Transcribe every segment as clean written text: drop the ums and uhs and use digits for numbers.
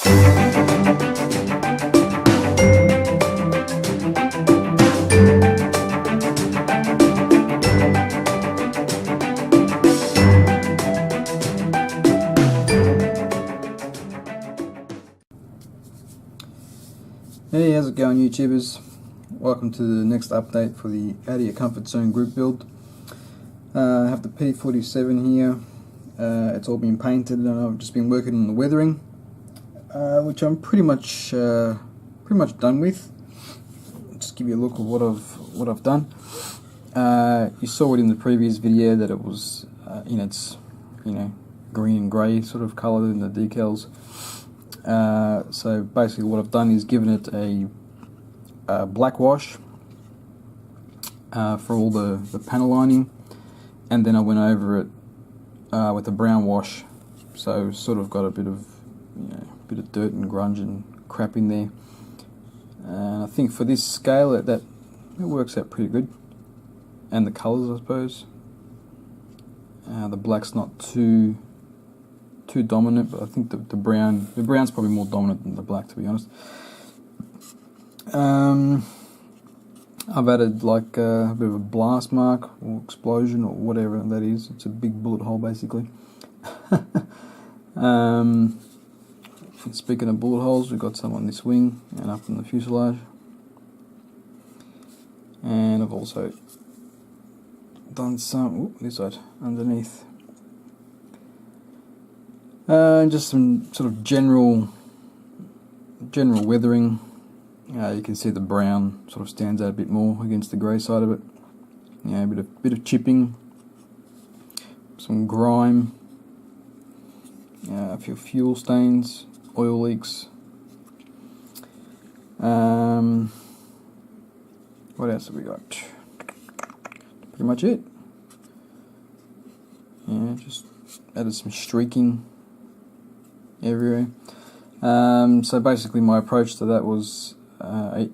Hey, how's it going, YouTubers? Welcome to the next update for the Out of Your Comfort Zone group build. I have the P47 here. It's all been painted and I've just been working on the weathering, which I'm pretty much done with. Just give you a look at what I've done. You saw it in the previous video that it was it's green and grey sort of colour in the decals. So basically what I've done is given it a black wash for all the panel lining, and then I went over it with a brown wash, so sort of got a bit of dirt and grunge and crap in there. And I think for this scale it works out pretty good, and the colours, I suppose. The black's not too dominant, but I think the brown's probably more dominant than the black, to be honest. I've added like a bit of a blast mark or explosion or whatever that is. It's a big bullet hole basically. Speaking of bullet holes, we've got some on this wing and up in the fuselage, and I've also done some this side underneath. Just some sort of general weathering. You can see the brown sort of stands out a bit more against the grey side of it. A bit of chipping, some grime, a few fuel stains, oil leaks. What else have we got? Pretty much it. Just added some streaking everywhere. So basically my approach to that was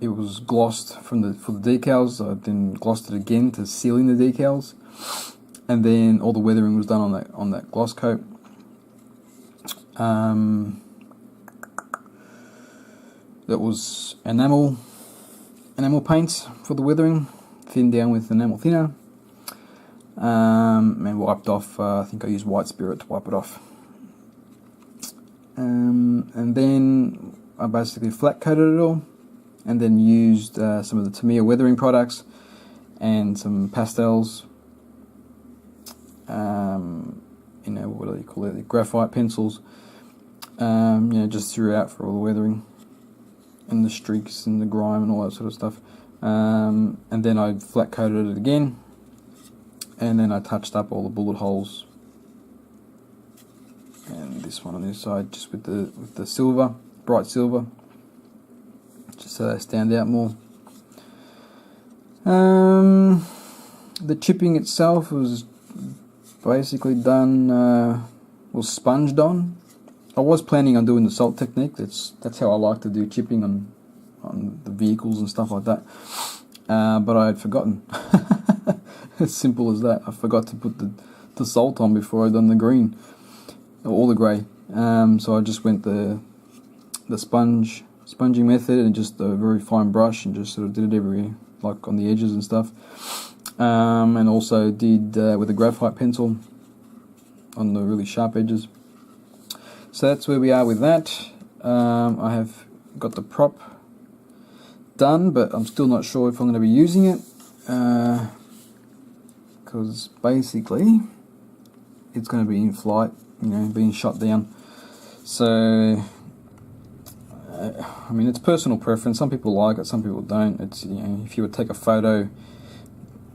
it was glossed for the decals. I then glossed it again to seal in the decals, and then all the weathering was done on that gloss coat. That was enamel paints for the weathering, thinned down with enamel thinner, and wiped off. I think I used white spirit to wipe it off. And then I basically flat coated it all, and then used some of the Tamiya weathering products and some pastels. What do you call it? The graphite pencils. Just threw out for all the weathering and the streaks and the grime and all that sort of stuff. And then I flat coated it again, and then I touched up all the bullet holes. And this one on this side, just with the silver, bright silver, just so they stand out more. The chipping itself was basically done, was sponged on. I was planning on doing the salt technique. That's how I like to do chipping on the vehicles and stuff like that. But I had forgotten. As simple as that. I forgot to put the salt on before I'd done the green. Or the grey, so I just went the sponging method and just a very fine brush and just sort of did it everywhere, like on the edges and stuff, and also did with a graphite pencil on the really sharp edges. So that's where we are with that. I have got the prop done, but I'm still not sure if I'm going to be using it, because basically it's going to be in flight, being shot down. So it's personal preference. Some people like it, some people don't. It's if you would take a photo,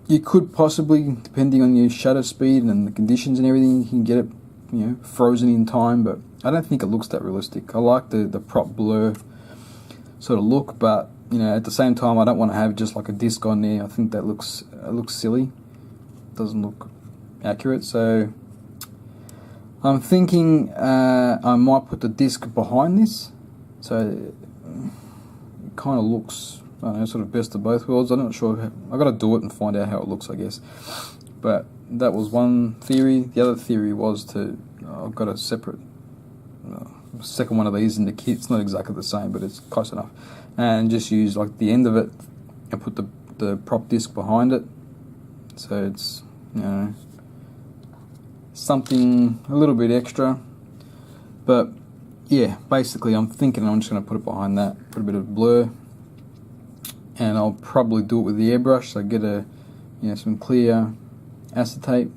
you could possibly, depending on your shutter speed and the conditions and everything, you can get it frozen in time, but I don't think it looks that realistic. I like the prop blur sort of look, but at the same time I don't want to have just like a disc on there. I think that looks silly. It doesn't look accurate. So I'm thinking I might put the disc behind this, so it kind of looks, sort of best of both worlds. I'm not sure. I've got to do it and find out how it looks, I guess. But that was one theory. The other theory was I've got a separate second one of these in the kit. It's not exactly the same, but it's close enough. And just use like the end of it and put the prop disc behind it. So it's, you know, something a little bit extra. But yeah, basically I'm thinking I'm just going to put it behind that, put a bit of blur, and I'll probably do it with the airbrush. So get a, you know, some clear acetate,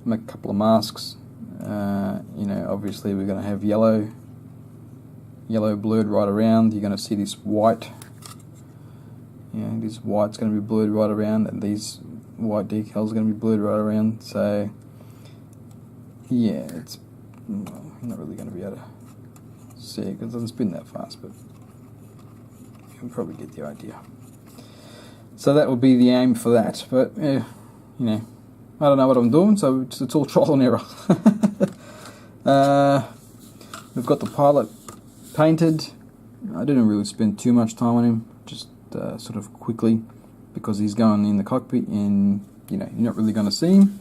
make a couple of masks. You know, obviously we're going to have yellow blurred right around. You're going to see this white. You know, this white's going to be blurred right around, and these white decals are going to be blurred right around. So yeah, it's not really going to be able to see it because it doesn't spin that fast, but you can probably get the idea. So that would be the aim for that. But you know, I don't know what I'm doing, so it's all trial and error. We've got the pilot painted. I didn't really spend too much time on him, just sort of quickly, because he's going in the cockpit and, you know, you're not really going to see him.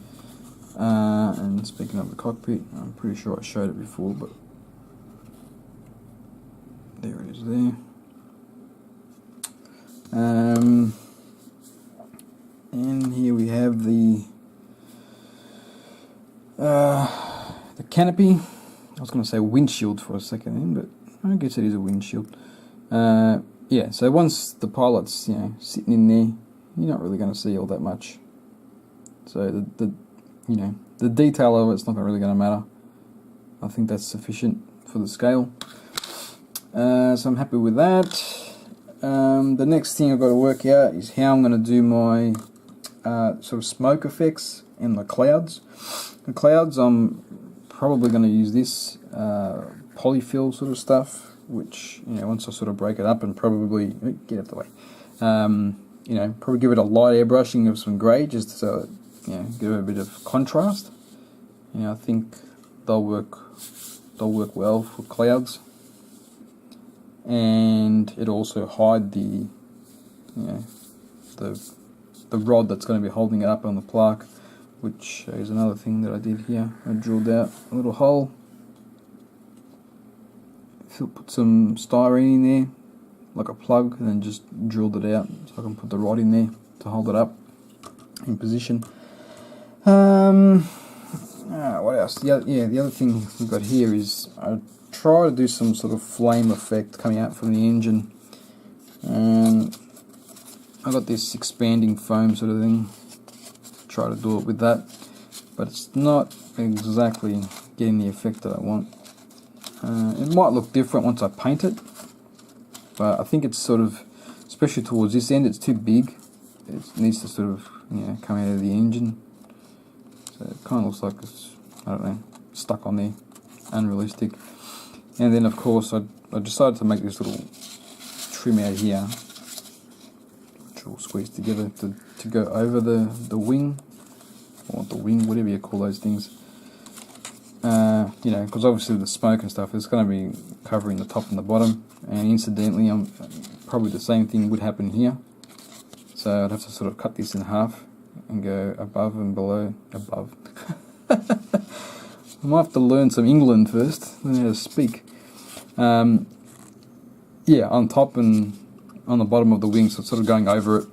And speaking of the cockpit, I'm pretty sure I showed it before, but there it is there. And here we have the canopy. I was going to say windshield for a second then, but I guess it is a windshield. Yeah, so once the pilot's, you know, sitting in there, you're not really going to see all that much. So the you know, the detail of it's not really going to matter. I think that's sufficient for the scale. So I'm happy with that. The next thing I've got to work out is how I'm going to do my sort of smoke effects in the clouds. The clouds, I'm probably going to use this polyfill sort of stuff, which, you know, once I sort of break it up and probably get out of the way, you know, probably give it a light airbrushing of some grey just so it, you know, give it a bit of contrast. You know, I think they'll work well for clouds, and it also hide the, you know, the rod that's going to be holding it up on the plaque, which is another thing that I did here. I drilled out a little hole, put some styrene in there, like a plug, and then just drilled it out so I can put the rod in there to hold it up in position. What else? The other thing we've got here is I try to do some sort of flame effect coming out from the engine, and I got this expanding foam sort of thing. Try to do it with that, but it's not exactly getting the effect that I want. It might look different once I paint it, but I think it's sort of, especially towards this end, it's too big. It needs to sort of, you know, come out of the engine. So it kind of looks like it's, I don't know, stuck on there, unrealistic. And then of course I decided to make this little trim out here, which will squeeze together to go over the wing, or the wing, whatever you call those things. You know, because obviously the smoke and stuff is going to be covering the top and the bottom, and incidentally, probably the same thing would happen here. So I'd have to sort of cut this in half and go above and below. Above. I might have to learn some England first, learn how to speak. Yeah, on top and on the bottom of the wing, so sort of going over it.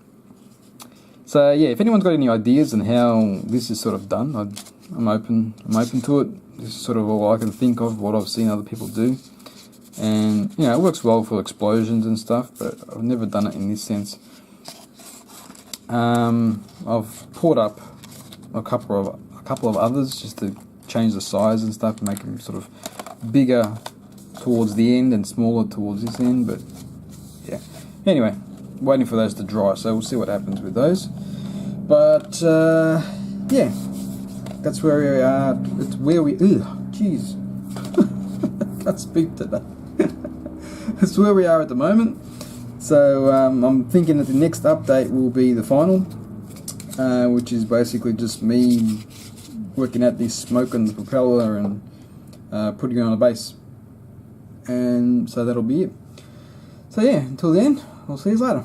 So yeah, if anyone's got any ideas on how this is sort of done, I'm open to it. This is sort of all I can think of, what I've seen other people do, and you know, it works well for explosions and stuff, but I've never done it in this sense. I've poured up a couple of others just to change the size and stuff, make them sort of bigger towards the end and smaller towards this end, but yeah. Anyway, waiting for those to dry, so we'll see what happens with those. But yeah, that's where we are. It's where we. Jeez, can't speak today. That's where we are at the moment. So I'm thinking that the next update will be the final, which is basically just me working out this smoke on the propeller and putting it on a base. And so that'll be it. So yeah, until then, I'll see you later.